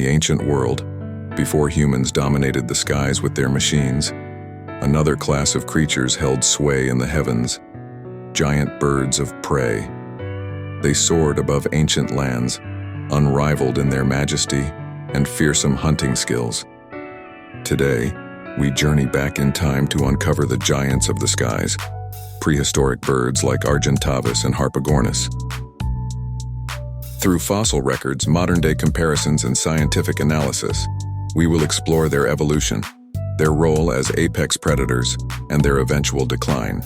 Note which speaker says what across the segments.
Speaker 1: the ancient world, before humans dominated the skies with their machines, another class of creatures held sway in the heavens: giant birds of prey. They soared above ancient lands, unrivaled in their majesty and fearsome hunting skills. Today, we journey back in time to uncover the giants of the skies, prehistoric birds like Argentavis and Hesperornis. Through fossil records, modern-day comparisons, and scientific analysis, we will explore their evolution, their role as apex predators, and their eventual decline.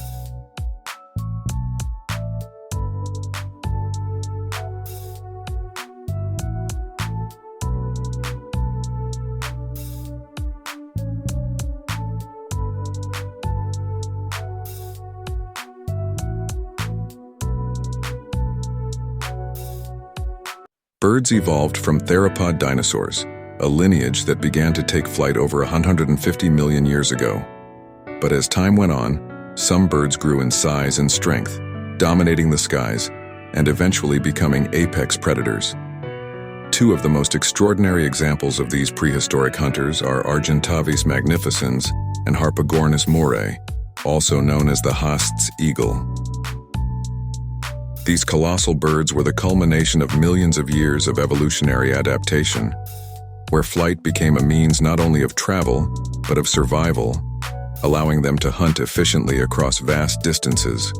Speaker 1: Birds evolved from theropod dinosaurs, a lineage that began to take flight over 150 million years ago. But as time went on, some birds grew in size and strength, dominating the skies, and eventually becoming apex predators. Two of the most extraordinary examples of these prehistoric hunters are Argentavis magnificens and Hesperornis morae, also known as the Haast's eagle. These colossal birds were the culmination of millions of years of evolutionary adaptation, where flight became a means not only of travel, but of survival, allowing them to hunt efficiently across vast distances.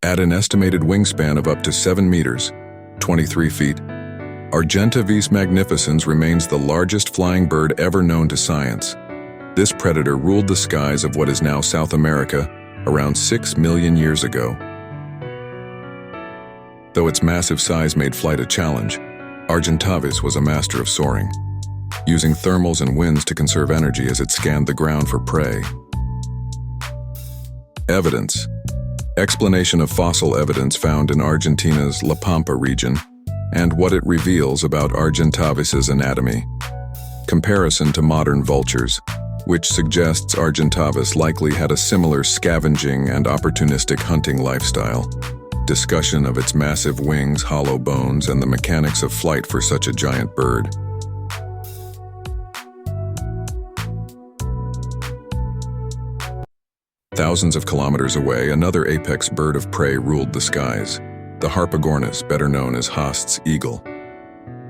Speaker 1: At an estimated wingspan of up to 7 meters, 23 feet, Argentavis magnificens remains the largest flying bird ever known to science. This predator ruled the skies of what is now South America around 6 million years ago. Though its massive size made flight a challenge, Argentavis was a master of soaring, using thermals and winds to conserve energy as it scanned the ground for prey. Evidence. Explanation of fossil evidence found in Argentina's La Pampa region and what it reveals about Argentavis's anatomy. Comparison to modern vultures, which suggests Argentavis likely had a similar scavenging and opportunistic hunting lifestyle. Discussion of its massive wings, hollow bones, and the mechanics of flight for such a giant bird. Thousands of kilometers away, another apex bird of prey ruled the skies, the Hesperornis, better known as Haast's eagle.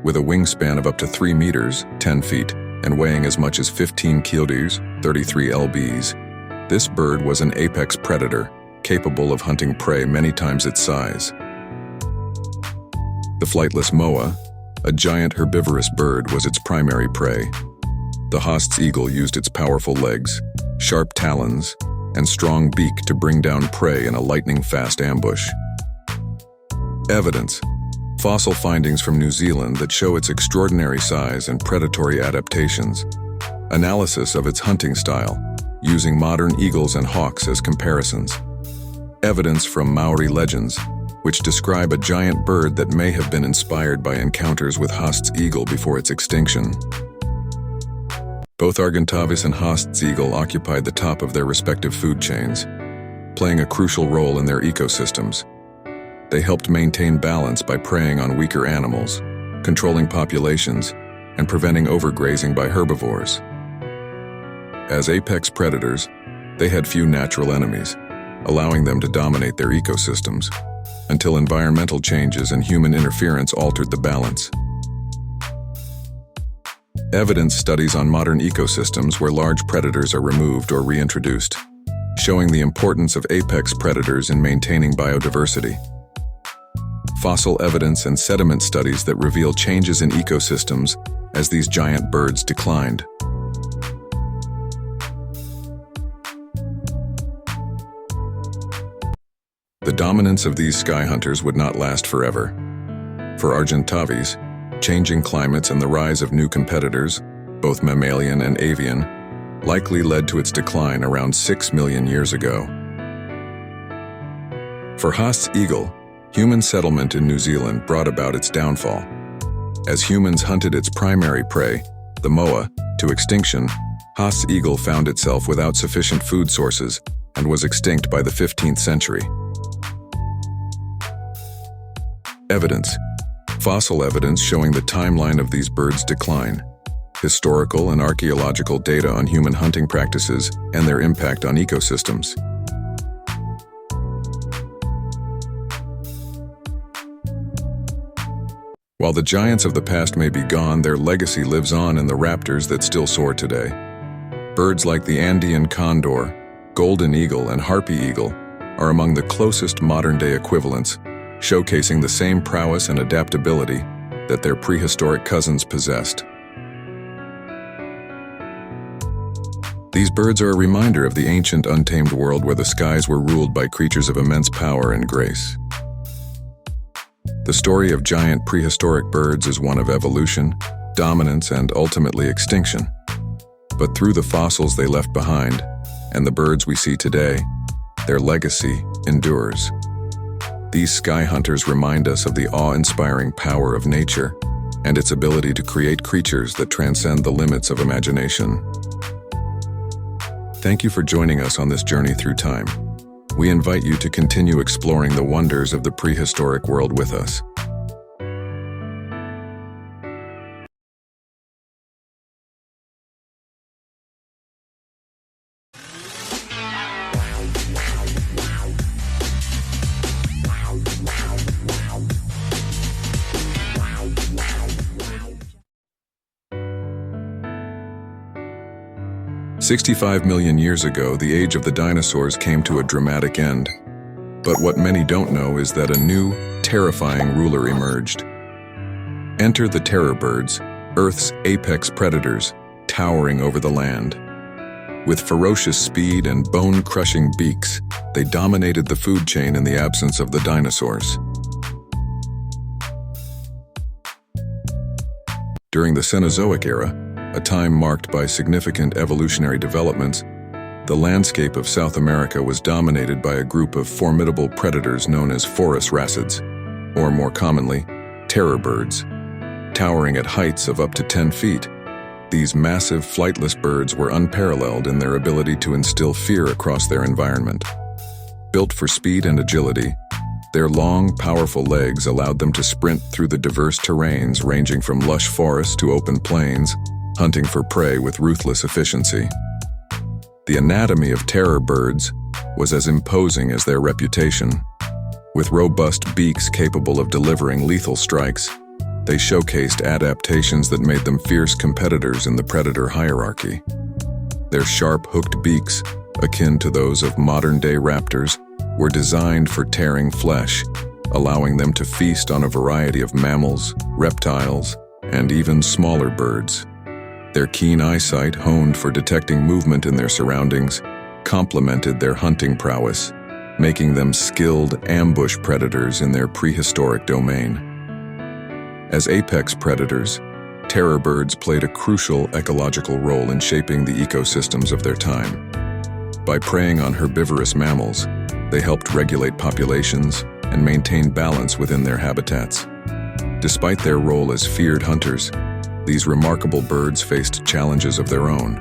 Speaker 1: With a wingspan of up to 3 meters, 10 feet, and weighing as much as 15 kilograms, 33 lbs, this bird was an apex predator, capable of hunting prey many times its size. The flightless moa, a giant herbivorous bird, was its primary prey. The Haast's eagle used its powerful legs, sharp talons, and strong beak to bring down prey in a lightning-fast ambush. Evidence. Fossil findings from New Zealand that show its extraordinary size and predatory adaptations. Analysis of its hunting style, using modern eagles and hawks as comparisons. Evidence from Maori legends, which describe a giant bird that may have been inspired by encounters with Haast's eagle before its extinction. Both Argentavis and Haast's eagle occupied the top of their respective food chains, playing a crucial role in their ecosystems. They helped maintain balance by preying on weaker animals, controlling populations, and preventing overgrazing by herbivores. As apex predators, they had few natural enemies, allowing them to dominate their ecosystems, until environmental changes and human interference altered the balance. Evidence studies on modern ecosystems where large predators are removed or reintroduced, showing the importance of apex predators in maintaining biodiversity. Fossil evidence and sediment studies that reveal changes in ecosystems as these giant birds declined. The dominance of these sky hunters would not last forever. For Argentavis, changing climates and the rise of new competitors, both mammalian and avian, likely led to its decline around 6 million years ago. For Haast's eagle, human settlement in New Zealand brought about its downfall. As humans hunted its primary prey, the moa, to extinction, Haast's eagle found itself without sufficient food sources and was extinct by the 15th century. Evidence. fossil evidence showing the timeline of these birds' decline, historical and archaeological data on human hunting practices and their impact on ecosystems. While the giants of the past may be gone, their legacy lives on in the raptors that still soar today. Birds like the Andean condor, golden eagle, and harpy eagle are among the closest modern-day equivalents, showcasing the same prowess and adaptability that their prehistoric cousins possessed. These birds are a reminder of the ancient, untamed world where the skies were ruled by creatures of immense power and grace. The story of giant prehistoric birds is one of evolution, dominance, and ultimately extinction. But through the fossils they left behind, and the birds we see today, their legacy endures. These sky hunters remind us of the awe-inspiring power of nature and its ability to create creatures that transcend the limits of imagination. Thank you for joining us on this journey through time. We invite you to continue exploring the wonders of the prehistoric world with us. "65 million years ago, the age of the dinosaurs came to a dramatic end. But what many don't know is that a new, terrifying ruler emerged. Enter the terror birds, Earth's apex predators, towering over the land. With ferocious speed and bone-crushing beaks, they dominated the food chain in the absence of the dinosaurs. During the Cenozoic era, a time marked by significant evolutionary developments, the landscape of South America was dominated by a group of formidable predators known as forest racids, or more commonly, terror birds. Towering at heights of up to 10 feet, these massive flightless birds were unparalleled in their ability to instill fear across their environment. Built for speed and agility, their long, powerful legs allowed them to sprint through the diverse terrains ranging from lush forests to open plains, hunting for prey with ruthless efficiency. The anatomy of terror birds was as imposing as their reputation. With robust beaks capable of delivering lethal strikes, they showcased adaptations that made them fierce competitors in the predator hierarchy. Their sharp, hooked beaks, akin to those of modern-day raptors, were designed for tearing flesh, allowing them to feast on a variety of mammals, reptiles, and even smaller birds. Their keen eyesight, honed for detecting movement in their surroundings, complemented their hunting prowess, making them skilled ambush predators in their prehistoric domain. As apex predators, terror birds played a crucial ecological role in shaping the ecosystems of their time. By preying on herbivorous mammals, they helped regulate populations and maintain balance within their habitats. Despite their role as feared hunters, these remarkable birds faced challenges of their own,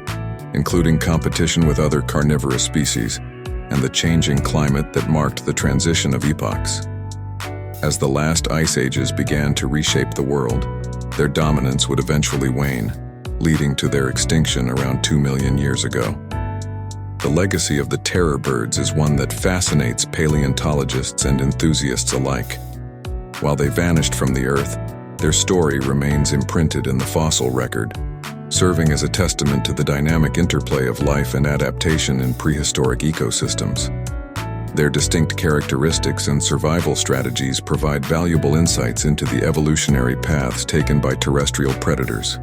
Speaker 1: including competition with other carnivorous species and the changing climate that marked the transition of epochs. As the last ice ages began to reshape the world, their dominance would eventually wane, leading to their extinction around 2 million years ago. The legacy of the terror birds is one that fascinates paleontologists and enthusiasts alike. While they vanished from the Earth, their story remains imprinted in the fossil record, serving as a testament to the dynamic interplay of life and adaptation in prehistoric ecosystems. Their distinct characteristics and survival strategies provide valuable insights into the evolutionary paths taken by terrestrial predators.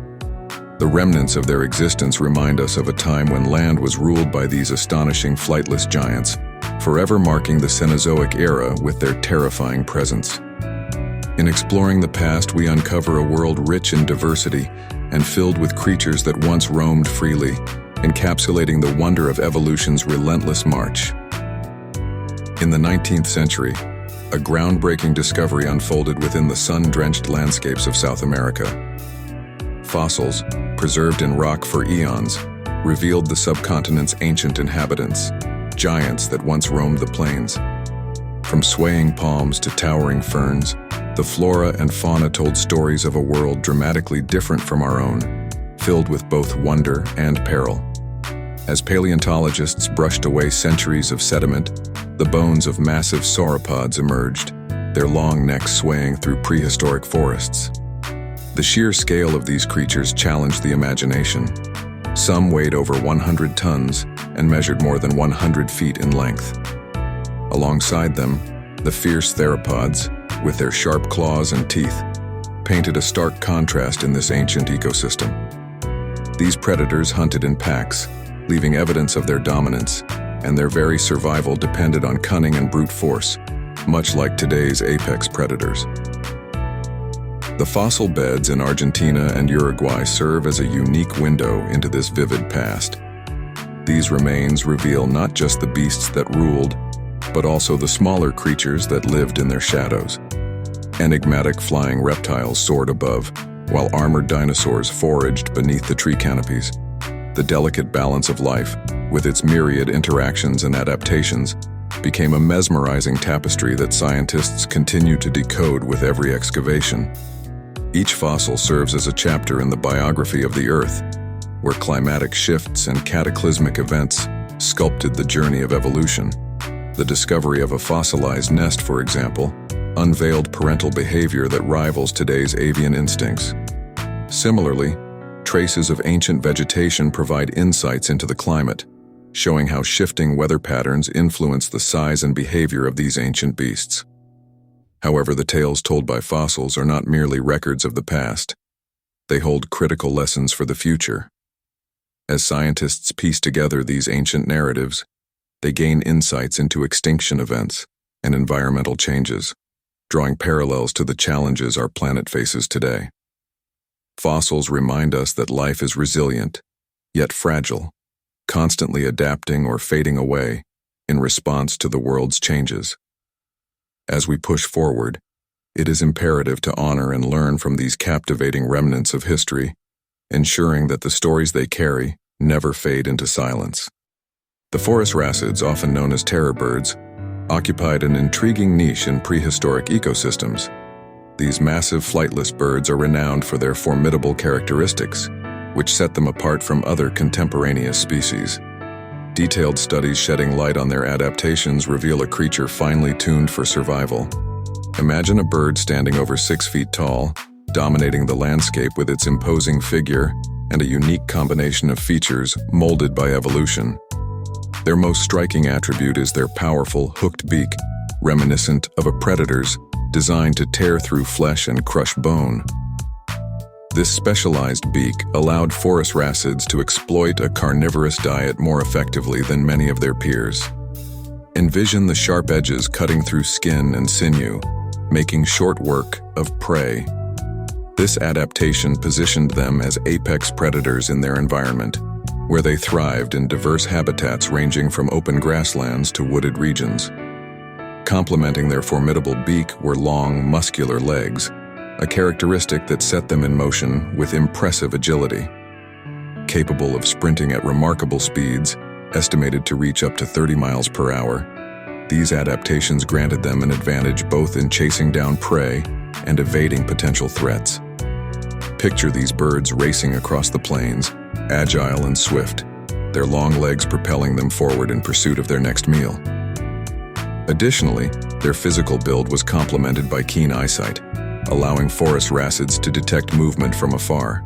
Speaker 1: The remnants of their existence remind us of a time when land was ruled by these astonishing flightless giants, forever marking the Cenozoic era with their terrifying presence. In exploring the past, we uncover a world rich in diversity and filled with creatures that once roamed freely, encapsulating the wonder of evolution's relentless march. In the 19th century, a groundbreaking discovery unfolded within the sun-drenched landscapes of South America. Fossils, preserved in rock for eons, revealed the subcontinent's ancient inhabitants, giants that once roamed the plains. From swaying palms to towering ferns, The flora and fauna told stories of a world dramatically different from our own, filled with both wonder and peril. As paleontologists brushed away centuries of sediment, the bones of massive sauropods emerged, their long necks swaying through prehistoric forests. The sheer scale of these creatures challenged the imagination. Some weighed over 100 tons and measured more than 100 feet in length. Alongside them, the fierce theropods, with their sharp claws and teeth, painted a stark contrast in this ancient ecosystem. These predators hunted in packs, leaving evidence of their dominance, and their very survival depended on cunning and brute force, much like today's apex predators. The fossil beds in Argentina and Uruguay serve as a unique window into this vivid past. These remains reveal not just the beasts that ruled, but also the smaller creatures that lived in their shadows. Enigmatic flying reptiles soared above, while armored dinosaurs foraged beneath the tree canopies. The delicate balance of life, with its myriad interactions and adaptations, became a mesmerizing tapestry that scientists continue to decode with every excavation. Each fossil serves as a chapter in the biography of the Earth, where climatic shifts and cataclysmic events sculpted the journey of evolution. The discovery of a fossilized nest, for example, unveiled parental behavior that rivals today's avian instincts. Similarly, traces of ancient vegetation provide insights into the climate, showing how shifting weather patterns influence the size and behavior of these ancient beasts. However, the tales told by fossils are not merely records of the past. They hold critical lessons for the future. As scientists piece together these ancient narratives, they gain insights into extinction events and environmental changes, drawing parallels to the challenges our planet faces today. Fossils remind us that life is resilient, yet fragile, constantly adapting or fading away in response to the world's changes. As we push forward, it is imperative to honor and learn from these captivating remnants of history, ensuring that the stories they carry never fade into silence. The forest wrasses, often known as terror birds, occupied an intriguing niche in prehistoric ecosystems. These massive flightless birds are renowned for their formidable characteristics, which set them apart from other contemporaneous species. Detailed studies shedding light on their adaptations reveal a creature finely tuned for survival. Imagine a bird standing over 6 feet tall, dominating the landscape with its imposing figure and a unique combination of features molded by evolution. Their most striking attribute is their powerful, hooked beak, reminiscent of a predator's, designed to tear through flesh and crush bone. This specialized beak allowed forest wrasses to exploit a carnivorous diet more effectively than many of their peers. Envision the sharp edges cutting through skin and sinew, making short work of prey. This adaptation positioned them as apex predators in their environment, where they thrived in diverse habitats ranging from open grasslands to wooded regions. Complementing their formidable beak were long, muscular legs, a characteristic that set them in motion with impressive agility. Capable of sprinting at remarkable speeds, estimated to reach up to 30 miles per hour, these adaptations granted them an advantage both in chasing down prey and evading potential threats. Picture these birds racing across the plains, agile and swift, their long legs propelling them forward in pursuit of their next meal. Additionally, their physical build was complemented by keen eyesight, allowing forest wrasses to detect movement from afar.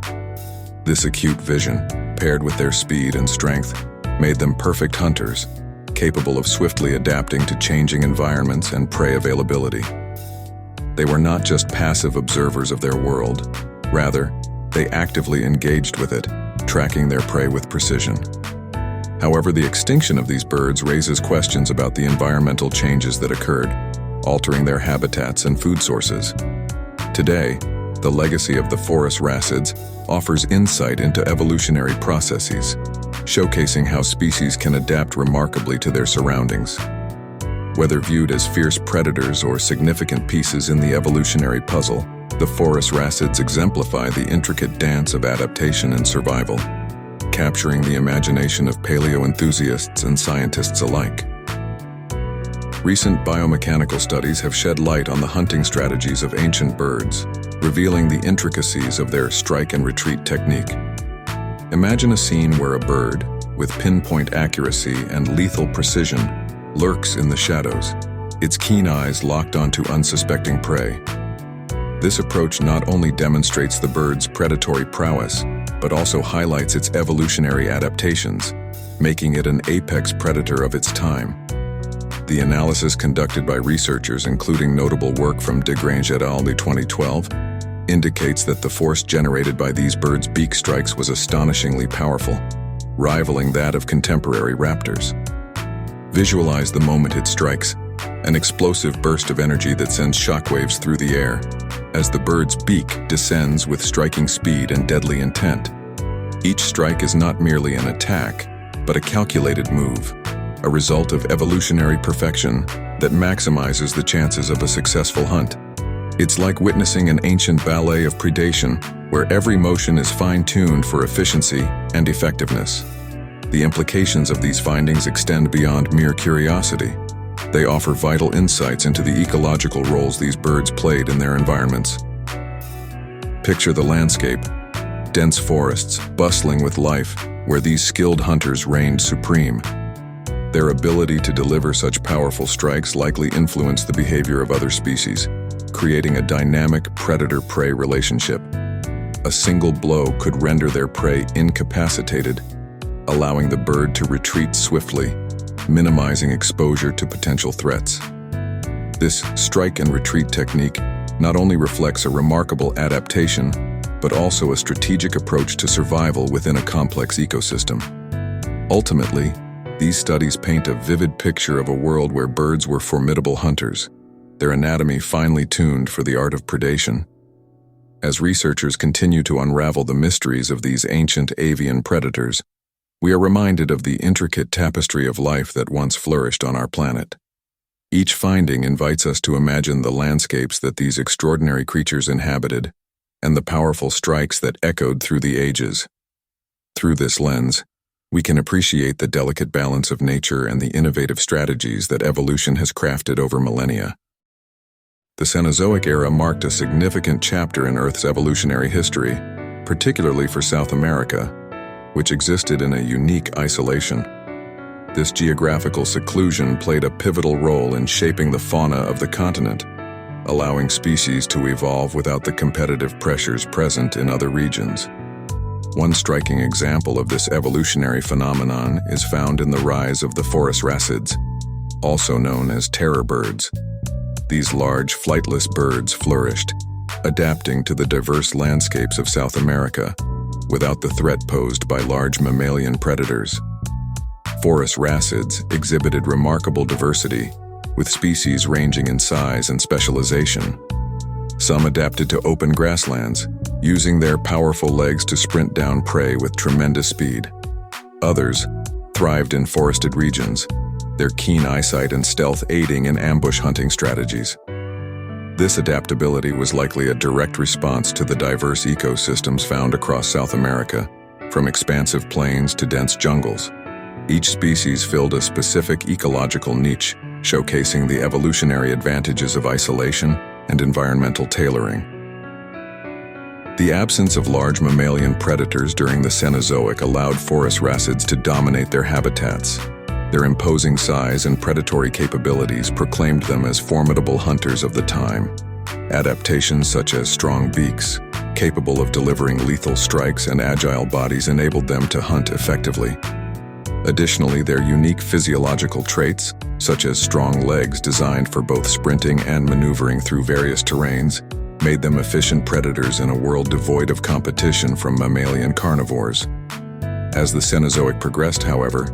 Speaker 1: This acute vision, paired with their speed and strength, made them perfect hunters, capable of swiftly adapting to changing environments and prey availability. They were not just passive observers of their world. Rather, they actively engaged with it, tracking their prey with precision. However, the extinction of these birds raises questions about the environmental changes that occurred, altering their habitats and food sources. Today, the legacy of the forest wrasses offers insight into evolutionary processes, showcasing how species can adapt remarkably to their surroundings. Whether viewed as fierce predators or significant pieces in the evolutionary puzzle, the forest wrasses exemplify the intricate dance of adaptation and survival, capturing the imagination of paleo enthusiasts and scientists alike. Recent biomechanical studies have shed light on the hunting strategies of ancient birds, revealing the intricacies of their strike and retreat technique. Imagine a scene where a bird, with pinpoint accuracy and lethal precision, lurks in the shadows, its keen eyes locked onto unsuspecting prey. This approach not only demonstrates the bird's predatory prowess, but also highlights its evolutionary adaptations, making it an apex predator of its time. The analysis conducted by researchers, including notable work from Desgrange et al. 2012, indicates that the force generated by these birds' beak strikes was astonishingly powerful, rivaling that of contemporary raptors. Visualize the moment it strikes, an explosive burst of energy that sends shockwaves through the air, as the bird's beak descends with striking speed and deadly intent. Each strike is not merely an attack, but a calculated move, a result of evolutionary perfection that maximizes the chances of a successful hunt. It's like witnessing an ancient ballet of predation, where every motion is fine-tuned for efficiency and effectiveness. The implications of these findings extend beyond mere curiosity. They offer vital insights into the ecological roles these birds played in their environments. Picture the landscape: dense forests, bustling with life, where these skilled hunters reigned supreme. Their ability to deliver such powerful strikes likely influenced the behavior of other species, creating a dynamic predator-prey relationship. A single blow could render their prey incapacitated, allowing the bird to retreat swiftly, minimizing exposure to potential threats. This strike and retreat technique not only reflects a remarkable adaptation, but also a strategic approach to survival within a complex ecosystem. Ultimately, these studies paint a vivid picture of a world where birds were formidable hunters, their anatomy finely tuned for the art of predation. As researchers continue to unravel the mysteries of these ancient avian predators, we are reminded of the intricate tapestry of life that once flourished on our planet. Each finding invites us to imagine the landscapes that these extraordinary creatures inhabited, and the powerful strikes that echoed through the ages. Through this lens, we can appreciate the delicate balance of nature and the innovative strategies that evolution has crafted over millennia. The Cenozoic era marked a significant chapter in Earth's evolutionary history, particularly for South America, which existed in a unique isolation. This geographical seclusion played a pivotal role in shaping the fauna of the continent, allowing species to evolve without the competitive pressures present in other regions. One striking example of this evolutionary phenomenon is found in the rise of the phorusrhacids, also known as terror birds. These large, flightless birds flourished, adapting to the diverse landscapes of South America, without the threat posed by large mammalian predators. Phorusrhacids exhibited remarkable diversity, with species ranging in size and specialization. Some adapted to open grasslands, using their powerful legs to sprint down prey with tremendous speed. Others thrived in forested regions, their keen eyesight and stealth aiding in ambush hunting strategies. This adaptability was likely a direct response to the diverse ecosystems found across South America, from expansive plains to dense jungles. Each species filled a specific ecological niche, showcasing the evolutionary advantages of isolation and environmental tailoring. The absence of large mammalian predators during the Cenozoic allowed phorusrhacids to dominate their habitats. Their imposing size and predatory capabilities proclaimed them as formidable hunters of the time. Adaptations such as strong beaks, capable of delivering lethal strikes, and agile bodies enabled them to hunt effectively. Additionally, their unique physiological traits, such as strong legs designed for both sprinting and maneuvering through various terrains, made them efficient predators in a world devoid of competition from mammalian carnivores. As the Cenozoic progressed, however,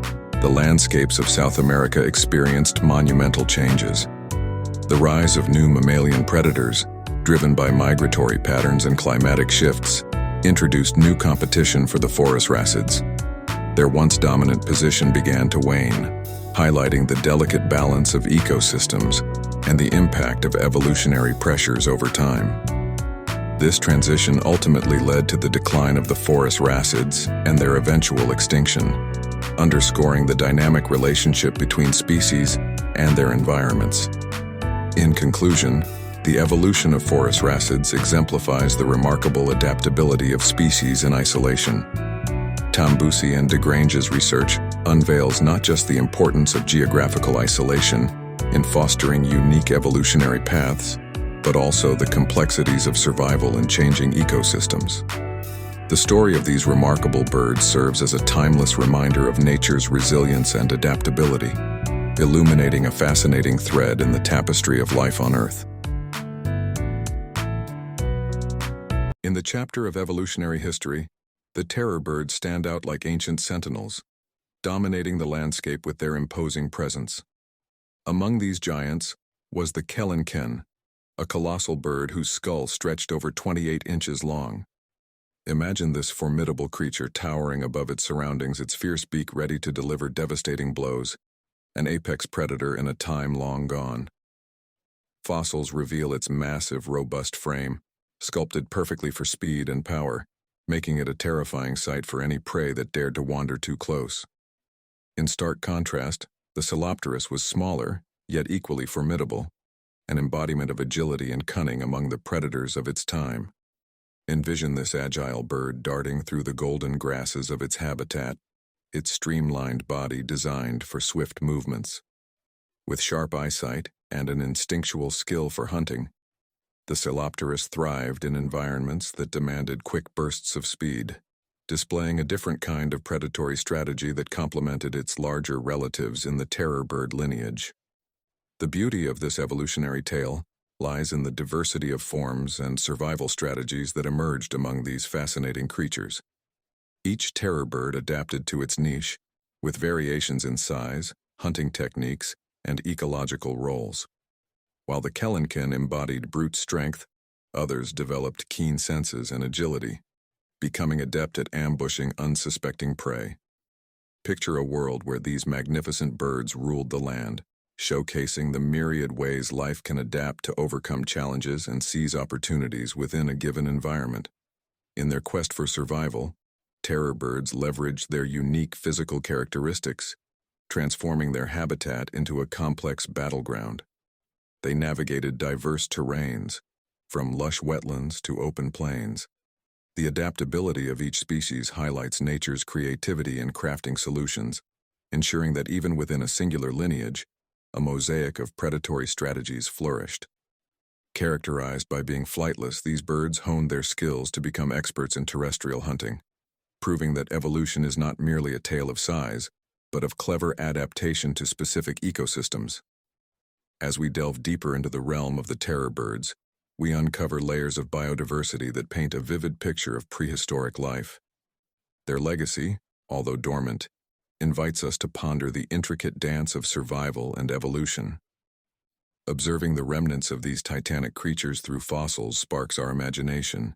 Speaker 1: the landscapes of South America experienced monumental changes. The rise of new mammalian predators, driven by migratory patterns and climatic shifts, introduced new competition for the phorusrhacids. Their once dominant position began to wane, highlighting the delicate balance of ecosystems and the impact of evolutionary pressures over time. This transition ultimately led to the decline of the phorusrhacids and their eventual extinction, underscoring the dynamic relationship between species and their environments. In conclusion, the evolution of phorusrhacids exemplifies the remarkable adaptability of species in isolation. Tambusi and Desgrange's research unveils not just the importance of geographical isolation in fostering unique evolutionary paths, but also the complexities of survival in changing ecosystems. The story of these remarkable birds serves as a timeless reminder of nature's resilience and adaptability, illuminating a fascinating thread in the tapestry of life on Earth. In the chapter of evolutionary history, the terror birds stand out like ancient sentinels, dominating the landscape with their imposing presence. Among these giants was the kelenken, a colossal bird whose skull stretched over 28 inches long. Imagine this formidable creature towering above its surroundings, its fierce beak ready to deliver devastating blows, an apex predator in a time long gone. Fossils reveal its massive, robust frame, sculpted perfectly for speed and power, making it a terrifying sight for any prey that dared to wander too close. In stark contrast, the Psalopterus was smaller, yet equally formidable, an embodiment of agility and cunning among the predators of its time. Envision this agile bird darting through the golden grasses of its habitat, its streamlined body designed for swift movements. With sharp eyesight and an instinctual skill for hunting, the Psalopterus thrived in environments that demanded quick bursts of speed, displaying a different kind of predatory strategy that complemented its larger relatives in the terror bird lineage. The beauty of this evolutionary tale lies in the diversity of forms and survival strategies that emerged among these fascinating creatures. Each terror bird adapted to its niche, with variations in size, hunting techniques, and ecological roles. While the kelenken embodied brute strength, others developed keen senses and agility, becoming adept at ambushing unsuspecting prey. Picture a world where these magnificent birds ruled the land, showcasing the myriad ways life can adapt to overcome challenges and seize opportunities within a given environment. In their quest for survival, terror birds leveraged their unique physical characteristics, transforming their habitat into a complex battleground. They navigated diverse terrains, from lush wetlands to open plains. The adaptability of each species highlights nature's creativity in crafting solutions, ensuring that even within a singular lineage, a mosaic of predatory strategies flourished. Characterized by being flightless, these birds honed their skills to become experts in terrestrial hunting, proving that evolution is not merely a tale of size, but of clever adaptation to specific ecosystems. As we delve deeper into the realm of the terror birds, we uncover layers of biodiversity that paint a vivid picture of prehistoric life. Their legacy, although dormant, invites us to ponder the intricate dance of survival and evolution. Observing the remnants of these titanic creatures through fossils sparks our imagination,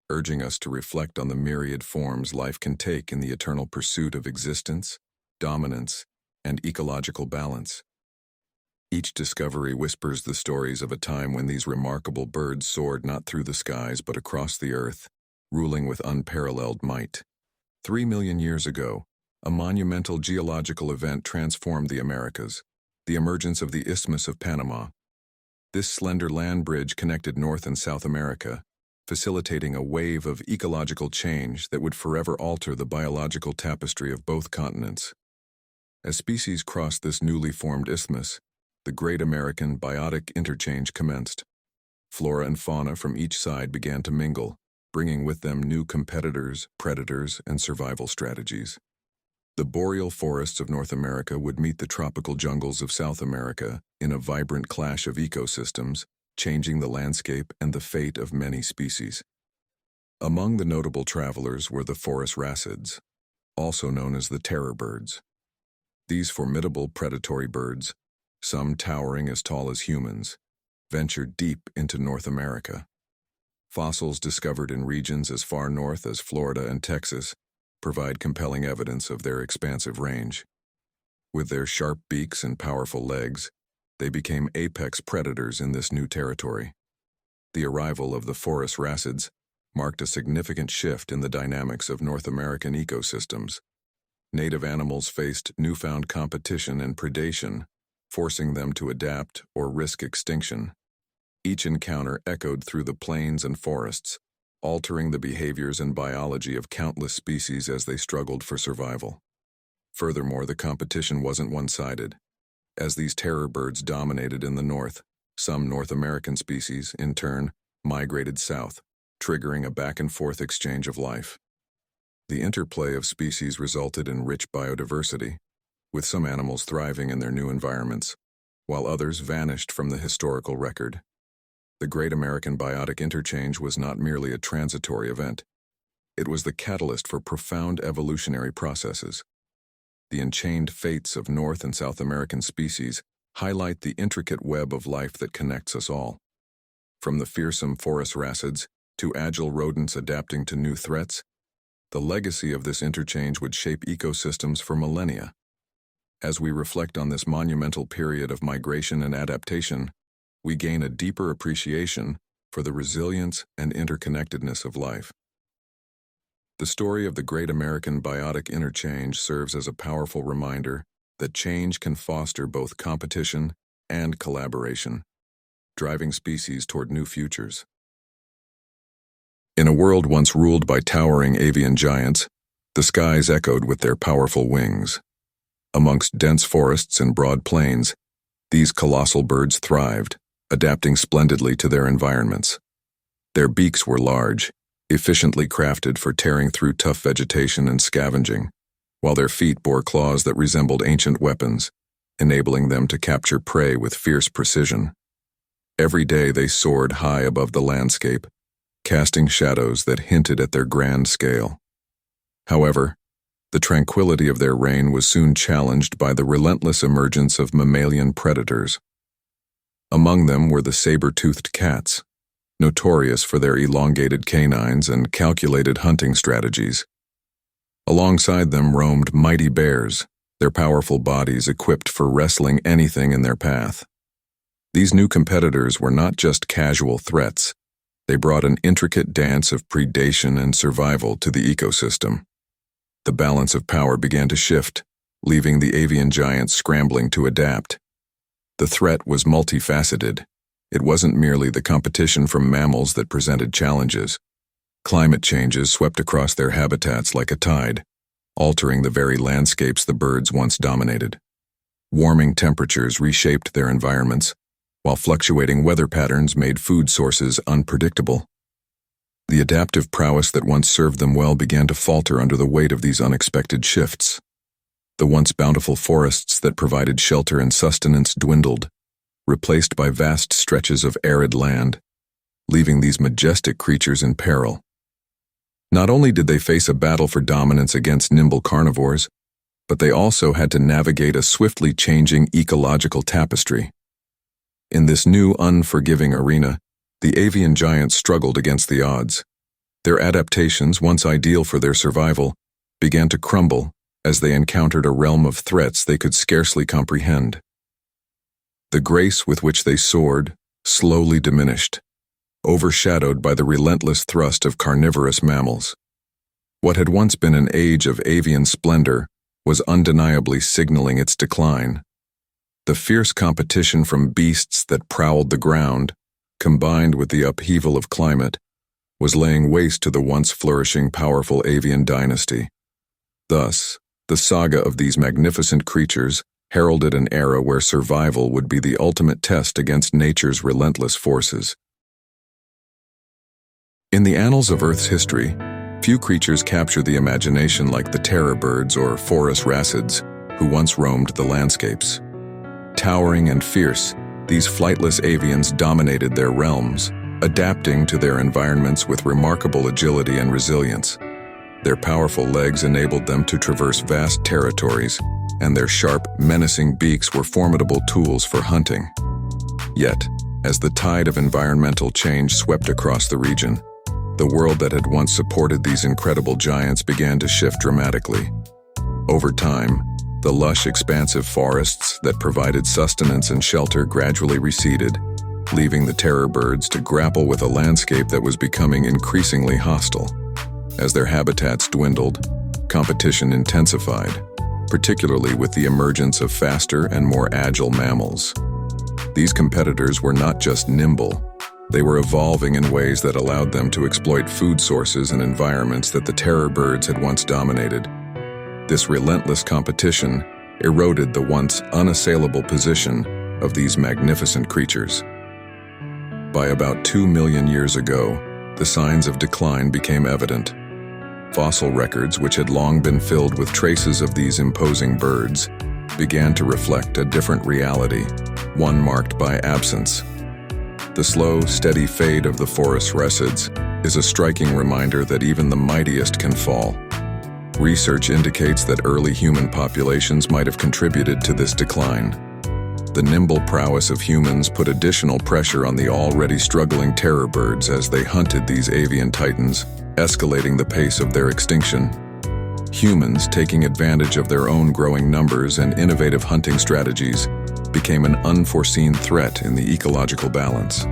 Speaker 1: urging us to reflect on the myriad forms life can take in the eternal pursuit of existence, dominance, and ecological balance. Each discovery whispers the stories of a time when these remarkable birds soared not through the skies but across the earth, ruling with unparalleled might. 3 million years ago, a monumental geological event transformed the Americas, the emergence of the Isthmus of Panama. This slender land bridge connected North and South America, facilitating a wave of ecological change that would forever alter the biological tapestry of both continents. As species crossed this newly formed isthmus, the Great American Biotic Interchange commenced. Flora and fauna from each side began to mingle, bringing with them new competitors, predators, and survival strategies. The boreal forests of North America would meet the tropical jungles of South America in a vibrant clash of ecosystems, changing the landscape and the fate of many species. Among the notable travelers were the phorusrhacids, also known as the terror birds. These formidable predatory birds, some towering as tall as humans, ventured deep into North America. Fossils discovered in regions as far north as Florida and Texas provide compelling evidence of their expansive range. With their sharp beaks and powerful legs, they became apex predators in this new territory. The arrival of the forest racids marked a significant shift in the dynamics of North American ecosystems. Native animals faced newfound competition and predation, forcing them to adapt or risk extinction. Each encounter echoed through the plains and forests, altering the behaviors and biology of countless species as they struggled for survival. Furthermore, the competition wasn't one-sided. As these terror birds dominated in the north, some North American species, in turn, migrated south, triggering a back-and-forth exchange of life. The interplay of species resulted in rich biodiversity, with some animals thriving in their new environments, while others vanished from the historical record. The Great American Biotic Interchange was not merely a transitory event. It was the catalyst for profound evolutionary processes. The enchained fates of North and South American species highlight the intricate web of life that connects us all. From the fearsome forest racids to agile rodents adapting to new threats, the legacy of this interchange would shape ecosystems for millennia. As we reflect on this monumental period of migration and adaptation, we gain a deeper appreciation for the resilience and interconnectedness of life. The story of the Great American Biotic Interchange serves as a powerful reminder that change can foster both competition and collaboration, driving species toward new futures. In a world once ruled by towering avian giants, the skies echoed with their powerful wings. Amongst dense forests and broad plains, these colossal birds thrived, adapting splendidly to their environments. Their beaks were large, efficiently crafted for tearing through tough vegetation and scavenging, while their feet bore claws that resembled ancient weapons, enabling them to capture prey with fierce precision. Every day they soared high above the landscape, casting shadows that hinted at their grand scale. However, the tranquility of their reign was soon challenged by the relentless emergence of mammalian predators. Among them were the saber-toothed cats, notorious for their elongated canines and calculated hunting strategies. Alongside them roamed mighty bears, their powerful bodies equipped for wrestling anything in their path. These new competitors were not just casual threats. They brought an intricate dance of predation and survival to the ecosystem. The balance of power began to shift, leaving the avian giants scrambling to adapt. The threat was multifaceted. It wasn't merely the competition from mammals that presented challenges. Climate changes swept across their habitats like a tide, altering the very landscapes the birds once dominated. Warming temperatures reshaped their environments, while fluctuating weather patterns made food sources unpredictable. The adaptive prowess that once served them well began to falter under the weight of these unexpected shifts. The once bountiful forests that provided shelter and sustenance dwindled, replaced by vast stretches of arid land, leaving these majestic creatures in peril. Not only did they face a battle for dominance against nimble carnivores, but they also had to navigate a swiftly changing ecological tapestry. In this new, unforgiving arena, the avian giants struggled against the odds. Their adaptations, once ideal for their survival, began to crumble as they encountered a realm of threats they could scarcely comprehend. The grace with which they soared slowly diminished, overshadowed by the relentless thrust of carnivorous mammals. What had once been an age of avian splendor was undeniably signaling its decline. The fierce competition from beasts that prowled the ground, combined with the upheaval of climate, was laying waste to the once flourishing powerful avian dynasty. Thus, the saga of these magnificent creatures heralded an era where survival would be the ultimate test against nature's relentless forces. In the annals of Earth's history, few creatures capture the imagination like the terror birds or forest racids who once roamed the landscapes. Towering and fierce, these flightless avians dominated their realms, adapting to their environments with remarkable agility and resilience. Their powerful legs enabled them to traverse vast territories, and their sharp, menacing beaks were formidable tools for hunting. Yet, as the tide of environmental change swept across the region, the world that had once supported these incredible giants began to shift dramatically. Over time, the lush, expansive forests that provided sustenance and shelter gradually receded, leaving the terror birds to grapple with a landscape that was becoming increasingly hostile. As their habitats dwindled, competition intensified, particularly with the emergence of faster and more agile mammals. These competitors were not just nimble, they were evolving in ways that allowed them to exploit food sources and environments that the terror birds had once dominated. This relentless competition eroded the once unassailable position of these magnificent creatures. By about 2 million years ago, the signs of decline became evident. Fossil records, which had long been filled with traces of these imposing birds, began to reflect a different reality, one marked by absence. The slow, steady fade of the forest resids is a striking reminder that even the mightiest can fall. Research indicates that early human populations might have contributed to this decline. The nimble prowess of humans put additional pressure on the already struggling terror birds as they hunted these avian titans, escalating the pace of their extinction. Humans, taking advantage of their own growing numbers and innovative hunting strategies, became an unforeseen threat in the ecological balance.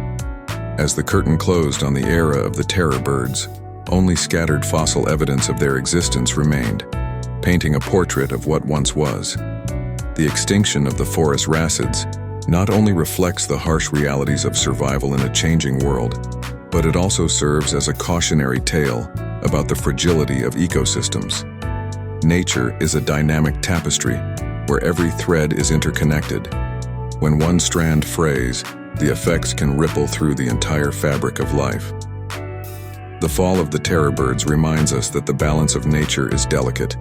Speaker 1: As the curtain closed on the era of the terror birds, only scattered fossil evidence of their existence remained, painting a portrait of what once was. The extinction of the forest rasids not only reflects the harsh realities of survival in a changing world, but it also serves as a cautionary tale about the fragility of ecosystems. Nature is a dynamic tapestry where every thread is interconnected. When one strand frays, the effects can ripple through the entire fabric of life. The fall of the terror birds reminds us that the balance of nature is delicate,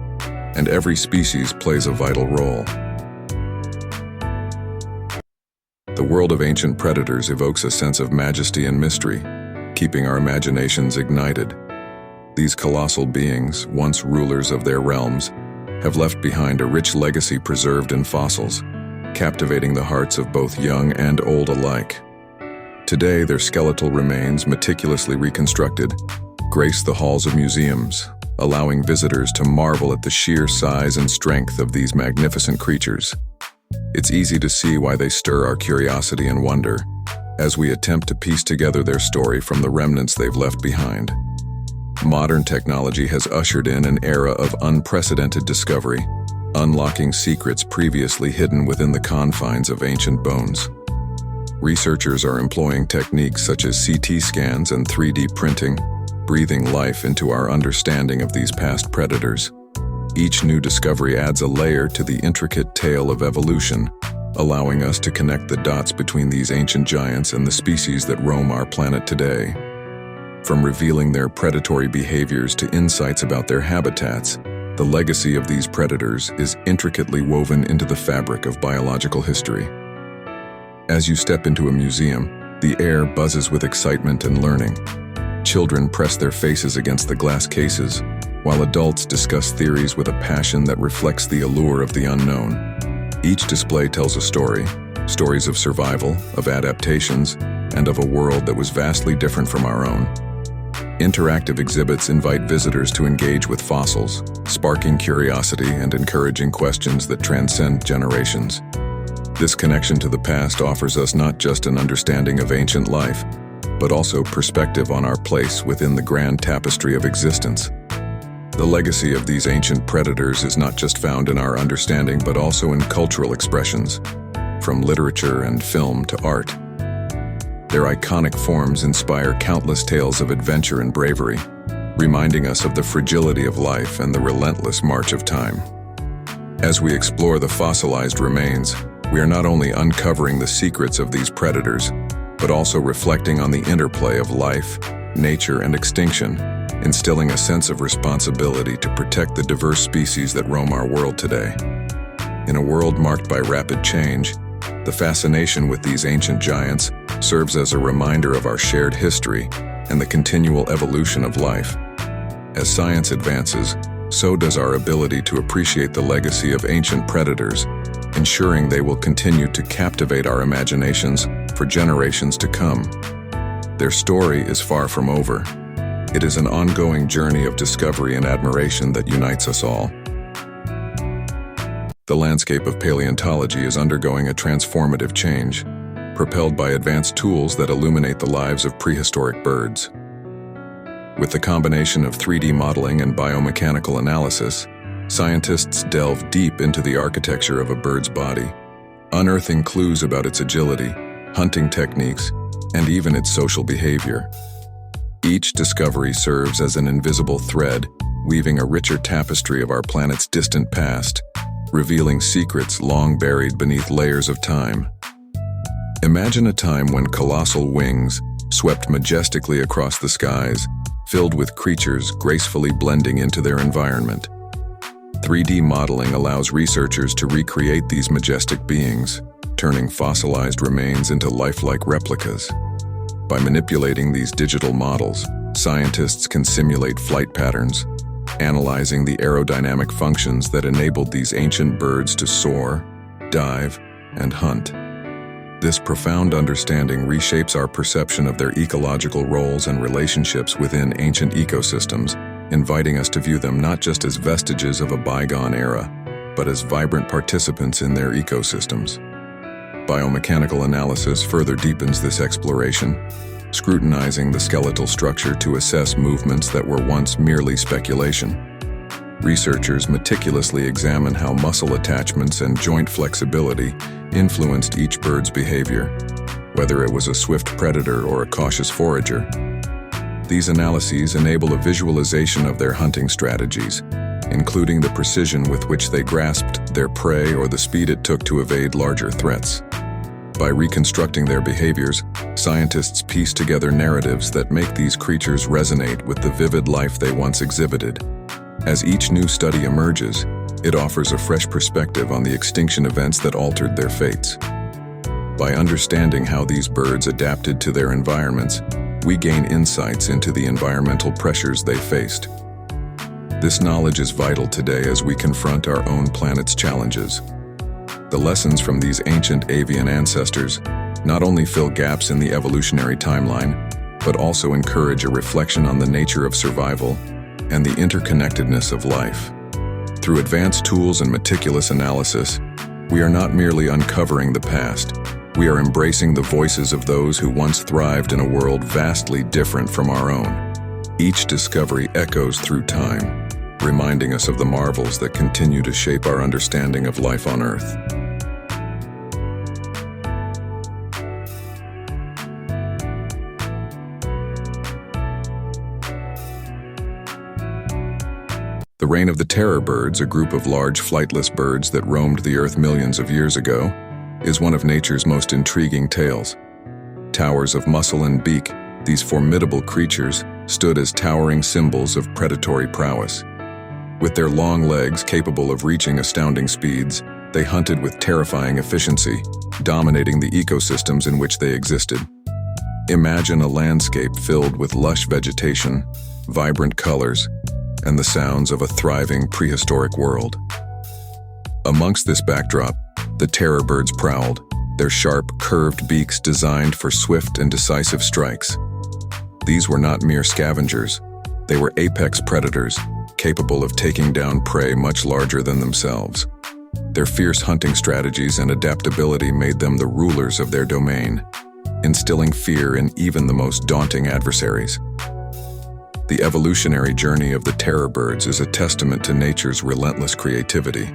Speaker 1: and every species plays a vital role. The world of ancient predators evokes a sense of majesty and mystery, keeping our imaginations ignited. These colossal beings, once rulers of their realms, have left behind a rich legacy preserved in fossils, captivating the hearts of both young and old alike. Today, their skeletal remains, meticulously reconstructed, grace the halls of museums, allowing visitors to marvel at the sheer size and strength of these magnificent creatures. It's easy to see why they stir our curiosity and wonder, as we attempt to piece together their story from the remnants they've left behind. Modern technology has ushered in an era of unprecedented discovery, unlocking secrets previously hidden within the confines of ancient bones. Researchers are employing techniques such as CT scans and 3D printing, breathing life into our understanding of these past predators. Each new discovery adds a layer to the intricate tale of evolution, allowing us to connect the dots between these ancient giants and the species that roam our planet today. From revealing their predatory behaviors to insights about their habitats, the legacy of these predators is intricately woven into the fabric of biological history. As you step into a museum, the air buzzes with excitement and learning. Children press their faces against the glass cases, while adults discuss theories with a passion that reflects the allure of the unknown. Each display tells a story, stories of survival, of adaptations, and of a world that was vastly different from our own. Interactive exhibits invite visitors to engage with fossils, sparking curiosity and encouraging questions that transcend generations. This connection to the past offers us not just an understanding of ancient life, but also perspective on our place within the grand tapestry of existence. The legacy of these ancient predators is not just found in our understanding, but also in cultural expressions, from literature and film to art. Their iconic forms inspire countless tales of adventure and bravery, reminding us of the fragility of life and the relentless march of time. As we explore the fossilized remains, we are not only uncovering the secrets of these predators, but also reflecting on the interplay of life, nature, and extinction, instilling a sense of responsibility to protect the diverse species that roam our world today. In a world marked by rapid change, the fascination with these ancient giants serves as a reminder of our shared history and the continual evolution of life. As science advances, so does our ability to appreciate the legacy of ancient predators, ensuring they will continue to captivate our imaginations for generations to come. Their story is far from over. It is an ongoing journey of discovery and admiration that unites us all. The landscape of paleontology is undergoing a transformative change. propelled by advanced tools that illuminate the lives of prehistoric birds. With the combination of 3D modeling and biomechanical analysis, scientists delve deep into the architecture of a bird's body, unearthing clues about its agility, hunting techniques, and even its social behavior. Each discovery serves as an invisible thread, weaving a richer tapestry of our planet's distant past, revealing secrets long buried beneath layers of time. Imagine a time when colossal wings swept majestically across the skies, filled with creatures gracefully blending into their environment. 3D modeling allows researchers to recreate these majestic beings, turning fossilized remains into lifelike replicas. By manipulating these digital models, scientists can simulate flight patterns, analyzing the aerodynamic functions that enabled these ancient birds to soar, dive, and hunt. This profound understanding reshapes our perception of their ecological roles and relationships within ancient ecosystems, inviting us to view them not just as vestiges of a bygone era, but as vibrant participants in their ecosystems. Biomechanical analysis further deepens this exploration, scrutinizing the skeletal structure to assess movements that were once merely speculation. Researchers meticulously examine how muscle attachments and joint flexibility influenced each bird's behavior, whether it was a swift predator or a cautious forager. These analyses enable a visualization of their hunting strategies, including the precision with which they grasped their prey or the speed it took to evade larger threats. By reconstructing their behaviors, scientists piece together narratives that make these creatures resonate with the vivid life they once exhibited. As each new study emerges, it offers a fresh perspective on the extinction events that altered their fates. By understanding how these birds adapted to their environments, we gain insights into the environmental pressures they faced. This knowledge is vital today as we confront our own planet's challenges. The lessons from these ancient avian ancestors not only fill gaps in the evolutionary timeline, but also encourage a reflection on the nature of survival and the interconnectedness of life. Through advanced tools and meticulous analysis, we are not merely uncovering the past, we are embracing the voices of those who once thrived in a world vastly different from our own. Each discovery echoes through time, reminding us of the marvels that continue to shape our understanding of life on Earth. The reign of the terror birds, a group of large flightless birds that roamed the Earth millions of years ago, is one of nature's most intriguing tales. Towers of muscle and beak, these formidable creatures stood as towering symbols of predatory prowess. With their long legs capable of reaching astounding speeds, they hunted with terrifying efficiency, dominating the ecosystems in which they existed. Imagine a landscape filled with lush vegetation, vibrant colors, and the sounds of a thriving prehistoric world. Amongst this backdrop, the terror birds prowled, their sharp, curved beaks designed for swift and decisive strikes. These were not mere scavengers. They were apex predators, capable of taking down prey much larger than themselves. Their fierce hunting strategies and adaptability made them the rulers of their domain, instilling fear in even the most daunting adversaries. The evolutionary journey of the terror birds is a testament to nature's relentless creativity.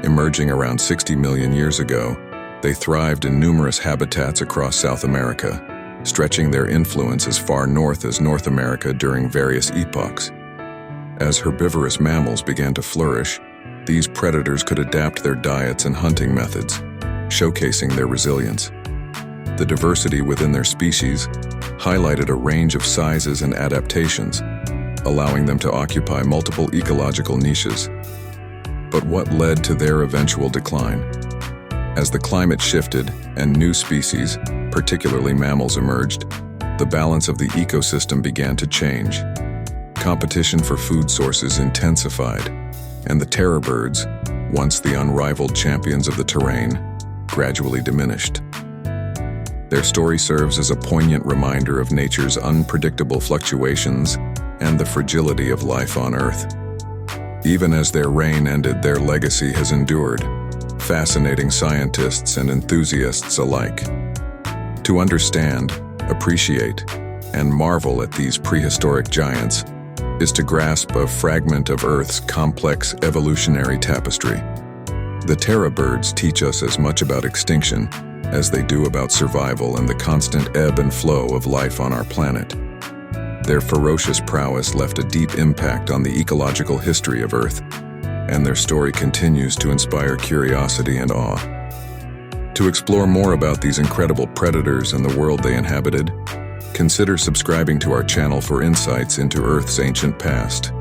Speaker 1: Emerging around 60 million years ago, they thrived in numerous habitats across South America, stretching their influence as far north as North America during various epochs. As herbivorous mammals began to flourish, these predators could adapt their diets and hunting methods, showcasing their resilience. The diversity within their species highlighted a range of sizes and adaptations, allowing them to occupy multiple ecological niches. But what led to their eventual decline? As the climate shifted and new species, particularly mammals, emerged, the balance of the ecosystem began to change. Competition for food sources intensified, and the terror birds, once the unrivaled champions of the terrain, gradually diminished. Their story serves as a poignant reminder of nature's unpredictable fluctuations and the fragility of life on Earth. Even as their reign ended, their legacy has endured, fascinating scientists and enthusiasts alike. To understand, appreciate, and marvel at these prehistoric giants is to grasp a fragment of Earth's complex evolutionary tapestry. The Terra birds teach us as much about extinction as they do about survival and the constant ebb and flow of life on our planet. Their ferocious prowess left a deep impact on the ecological history of Earth, and their story continues to inspire curiosity and awe. To explore more about these incredible predators and the world they inhabited, consider subscribing to our channel for insights into Earth's ancient past.